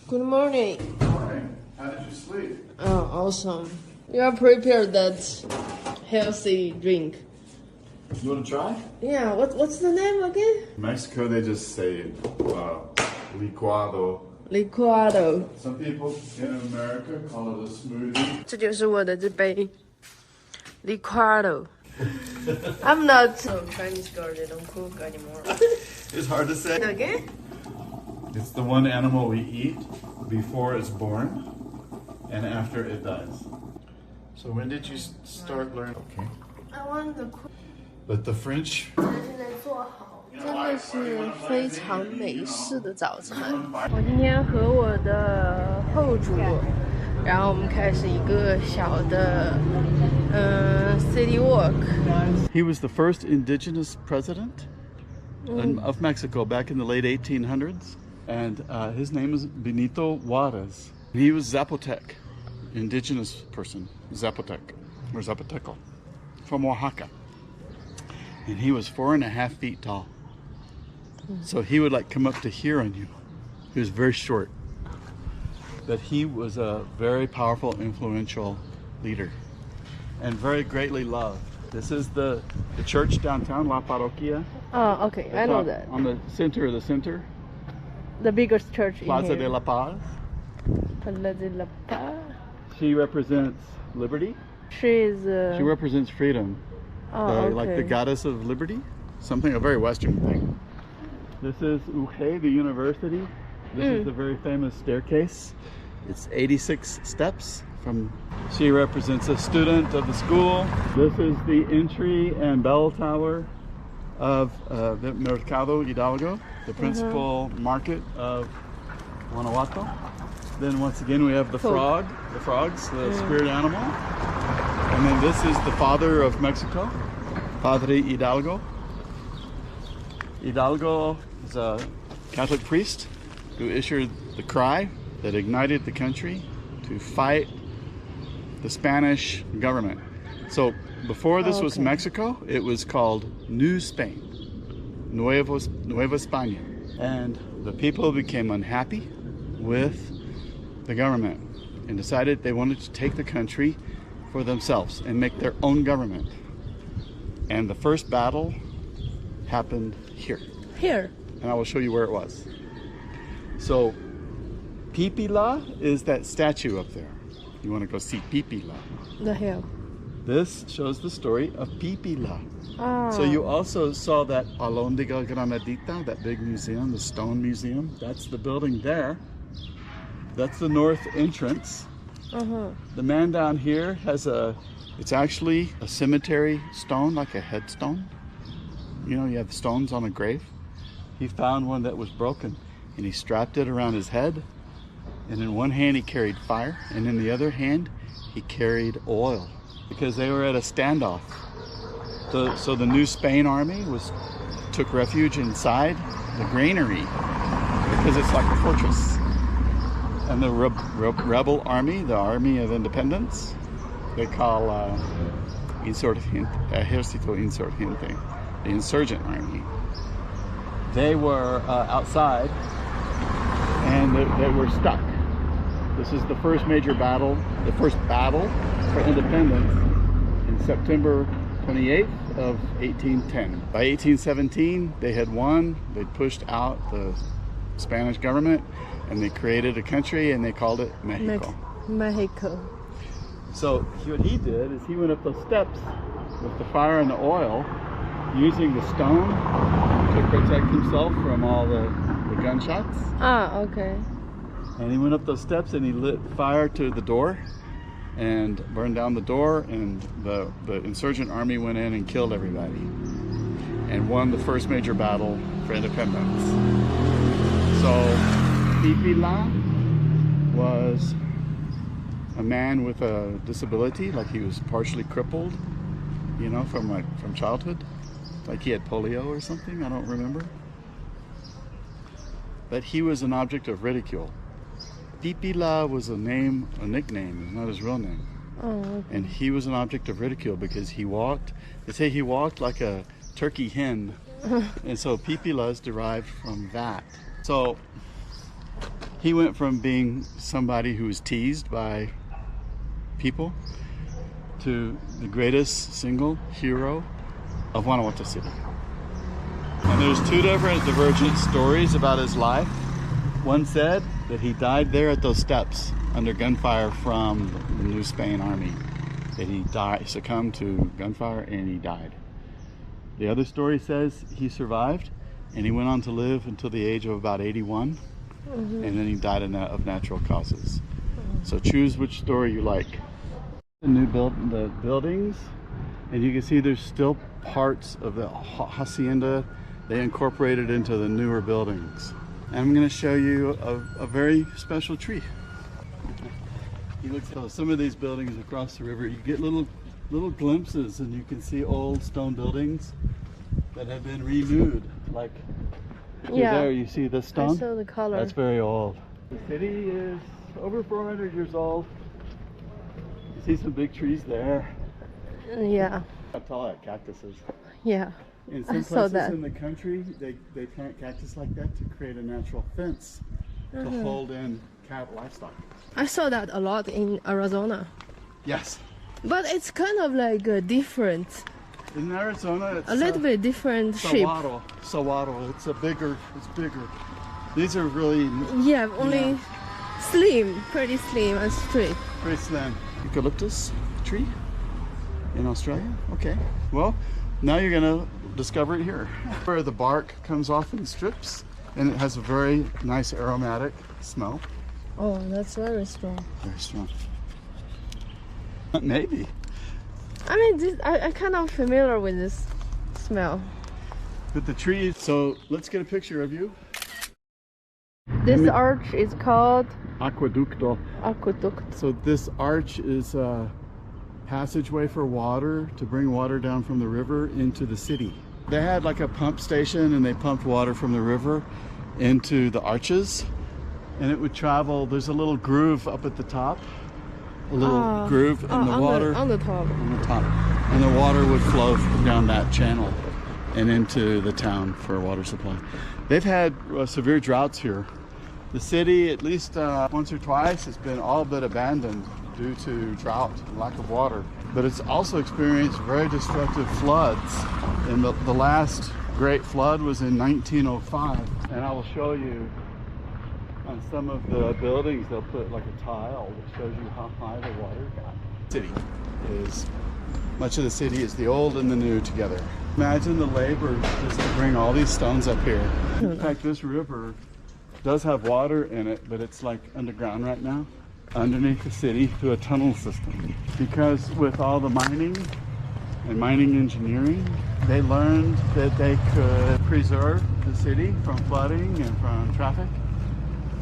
Good morning. Good morning. How did you sleep? Oh, awesome. You are prepared that healthy drink. You want to try? Yeah, what's the name again? In Mexico, they just say licuado. Licuado. Some people in America call it a smoothie. 这就是我的这杯 Licuado. I'm not a Chinese girl. They don't cook anymore. It's hard to say. Again? It's the one animal we eat before it's born and after it dies. So when did you start learning? Okay. I want the cook. But the French. 现在做好，真的是非常美式的早餐。我今天和我的后主，然后我们开始一个小的city walk. He was the first indigenous president of Mexico back in the late 1800s, and his name is Benito Juarez. He was Zapotec, indigenous person, Zapotec or Zapoteco, from Oaxaca. And he was 4.5 feet tall. So he would like come up to here on you. He was very short. But he was a very powerful, influential leader and very greatly loved. This is the church downtown, La Parroquia. Oh, okay, I know that. On the center of the center. The biggest church in Plaza here. de la Paz. Plaza de la Paz. She represents liberty. She represents freedom. okay. Like the goddess of liberty. Something, a very Western thing. This is UG, the university. This is the very famous staircase. It's 86 steps from. She represents a student of the school. This is the entry and bell tower of the Mercado Hidalgo, the principal market of Guanajuato. Then once again we have the frogs, the spirit animal. And then this is the father of Mexico, Padre Hidalgo. Hidalgo is a Catholic priest who issued the cry that ignited the country to fight the Spanish government. So before this was Mexico, it was called New Spain, Nueva España. And the people became unhappy with the government and decided they wanted to take the country for themselves and make their own government. And the first battle happened here. Here. And I will show you where it was. So Pipila is that statue up there. You want to go see Pipila. The hill. This shows the story of Pipila. Oh. So you also saw that Alhóndiga Granadita, that big museum, the stone museum. That's the building there. That's the north entrance. The man down here has it's actually a cemetery stone, like a headstone. You know, you have stones on a grave. He found one that was broken and he strapped it around his head. And in one hand he carried fire, and in the other hand he carried oil, because they were at a standoff. So the New Spain army took refuge inside the granary because it's like a fortress. And the rebel army, the Army of Independence, they call Ejército Insurgente, the insurgent army. They were outside and they were stuck. This is the first major battle, the first battle for independence in September 28th of 1810. By 1817, they had won. They pushed out the Spanish government and they created a country and they called it Mexico. Mexico. So what he did is he went up those steps with the fire and the oil, using the stone to protect himself from all the gunshots. Ah, okay. And he went up those steps and he lit fire to the door and burned down the door, and the insurgent army went in and killed everybody and won the first major battle for independence. So Pipila was a man with a disability, like he was partially crippled, you know, from childhood, like he had polio or something, I don't remember. But he was an object of ridicule. Pipila was a nickname, it's not his real name. Oh, okay. And he was an object of ridicule because they say he walked like a turkey hen. And so Pipila is derived from that. So He went from being somebody who was teased by people to the greatest single hero of Guanajuato City. And there's two different divergent stories about his life. One said that he died there at those steps under gunfire from the New Spain army. That he succumbed to gunfire and he died. The other story says he survived and he went on to live until the age of about 81. And then he died of natural causes. So choose which story you like. The buildings, and you can see there's still parts of the hacienda they incorporated into the newer buildings. And I'm going to show you a very special tree. You look at some of these buildings across the river, you get little glimpses, and you can see old stone buildings that have been renewed. Like there, you see the stone? I saw the color. That's very old. The city is over 400 years old. You see some big trees there. Yeah. How tall that cactus is. Yeah. In some places in the country, they plant cactus like that to create a natural fence to hold in livestock. I saw that a lot in Arizona. Yes. But it's kind of like different. In Arizona, it's a little bit different shape. Saguaro. It's bigger. These are really only slim, pretty slim and straight. Pretty slim. Eucalyptus tree in Australia. Okay. Well, now you're gonna discover it here, where the bark comes off in strips, and it has a very nice aromatic smell. Oh, that's very strong. Very strong. Maybe. I mean, I'm kind of familiar with this smell. But the trees, so let's get a picture of you. This arch is called Aqueducto. Aqueduct. So this arch is a passageway for water to bring water down from the river into the city. They had like a pump station and they pumped water from the river into the arches, and it would travel. There's a little groove up at the top. A little groove in the water on the top, and the water would flow down that channel and into the town for a water supply. They've had severe droughts here. The city, at least once or twice, has been all but abandoned due to drought and lack of water. But it's also experienced very destructive floods. And the last great flood was in 1905, and I will show you on some of the buildings, they'll put like a tile that shows you how high the water got. Much of the city is the old and the new together. Imagine the labor just to bring all these stones up here. In fact, this river does have water in it, but it's like underground right now, underneath the city through a tunnel system. Because with all the mining and mining engineering, they learned that they could preserve the city from flooding and from traffic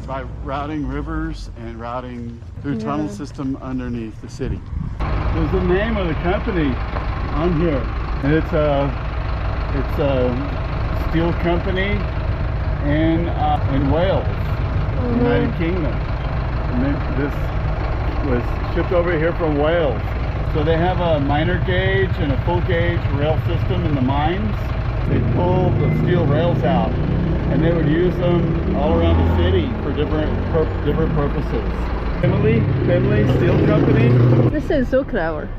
by routing rivers and routing through tunnel system underneath the city. There's the name of the company on here, and it's a steel company in Wales, United Kingdom. And this was shipped over here from Wales. So they have a minor gauge and a full gauge rail system in the mines. They pull the steel rails out, and they would use them all around the city for different purposes. Finley Steel Company. This is so clever.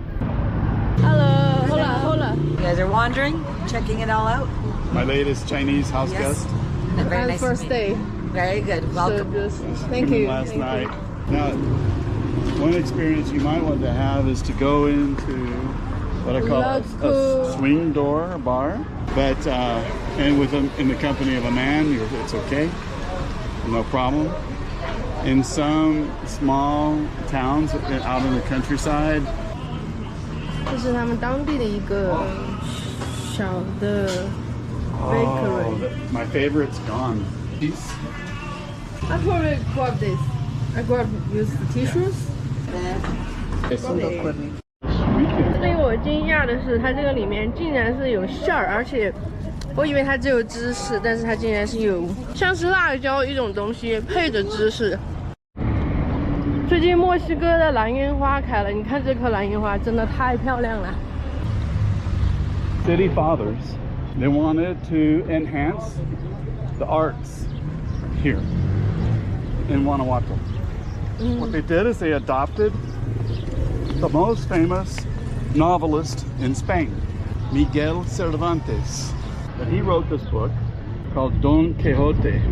Hello, hola. You guys are wandering, checking it all out. My latest Chinese house guest. Very nice first day. Very good. Welcome. Thank you. Last night. Now, one experience you might want to have is to go into what I call a swing door bar, but and in the company of a man, it's okay, no problem. In some small towns out in the countryside, 这是他们当地的一个小的 bakery. My favorite's gone. I probably grab this. I use the tissues. 令我惊讶的是，它这个里面竟然是有馅儿，而且我以为它只有芝士，但是它竟然是有像是辣椒一种东西配着芝士。最近墨西哥的蓝烟花开了，你看这颗蓝烟花真的太漂亮了。City fathers, they wanted to enhance the arts here. in Guanajuato. What they did is they adopted the most famous novelist in Spain, Miguel Cervantes. And he wrote this book called Don Quixote,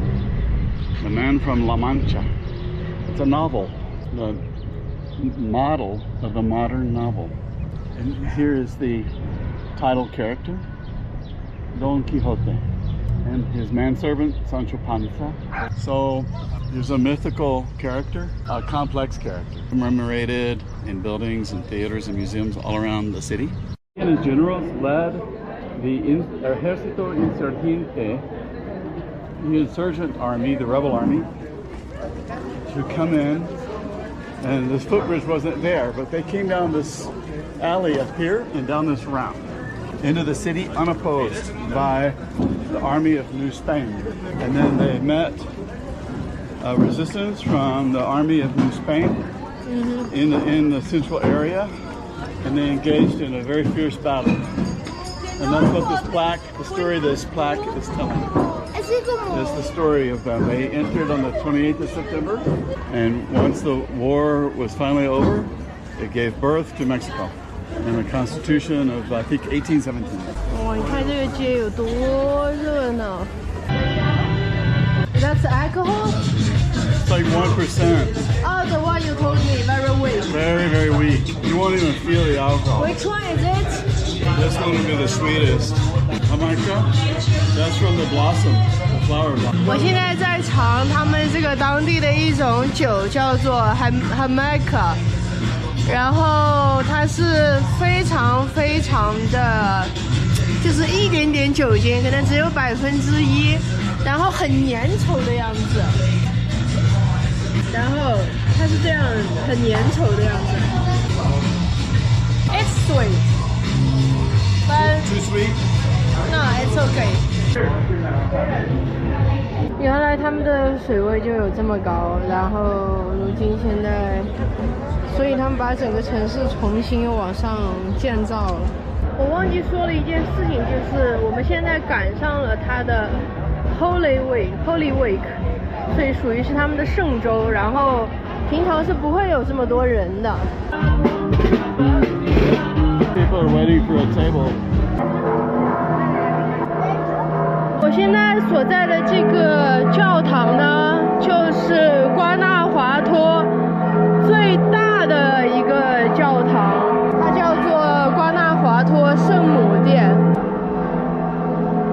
the man from La Mancha. It's a novel, the model of a modern novel. And here is the title character, Don Quixote, and his manservant, Sancho Panza. So there's a mythical character, a complex character, commemorated in buildings and theaters and museums all around the city. And his generals led the Ejército Insurgente, the insurgent army, the rebel army, to come in. And this footbridge wasn't there, but they came down this alley up here and down this ramp into the city unopposed by the army of New Spain. And then they met resistance from the army of New Spain in the central area, and they engaged in a very fierce battle. And that's what this plaque, the story this plaque is telling. It's the story of them. They entered on the 28th of September, and once the war was finally over, it gave birth to Mexico and the Constitution of, I think, 1817. 哇，你看这个街有多热闹。That's alcohol? It's like 1%. Oh, the one you told me, very weak. Very, very weak. You won't even feel the alcohol. Which one is it? This one will be the sweetest. Jamaica, that's from the blossom, the flower blossom. 我现在在尝他们这个当地的一种酒，叫做 Jamaica， 然后它是非常非常的，就是一点点酒精，可能只有1%，然后很粘稠的样子，然后它是这样很粘稠的样子。It's sweet, but Too sweet? no, it's okay. 原来他们的水位就有这么高，然后如今现在，所以他们把整个城市重新又往上建造了。我忘记说了一件事情，就是我们现在赶上了它的 Holy Week， 所以属于是他们的圣周，然后平常是不会有这么多人的。People are waiting for a table. 我现在所在的这个教堂呢，就是瓜纳华托最大的一个教堂，它叫做瓜纳华托圣母殿。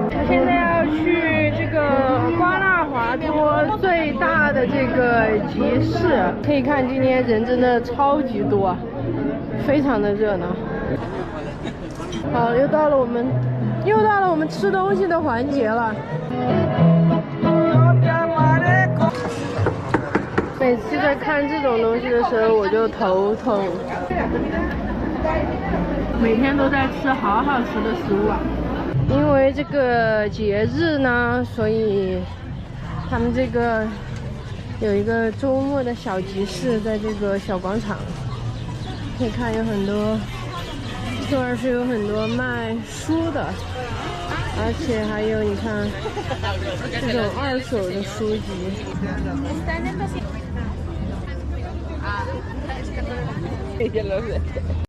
我现在要去这个瓜纳华托最大的这个集市，可以看今天人真的超级多，非常的热闹。好，又到了我们吃东西的环节了。每次在看这种东西的时候，我就头痛。每天都在吃好好吃的食物啊。因为这个节日呢，所以他们这个有一个周末的小集市，在这个小广场，可以看有很多。这儿是有很多卖书的，而且还有你看这种2手的书籍。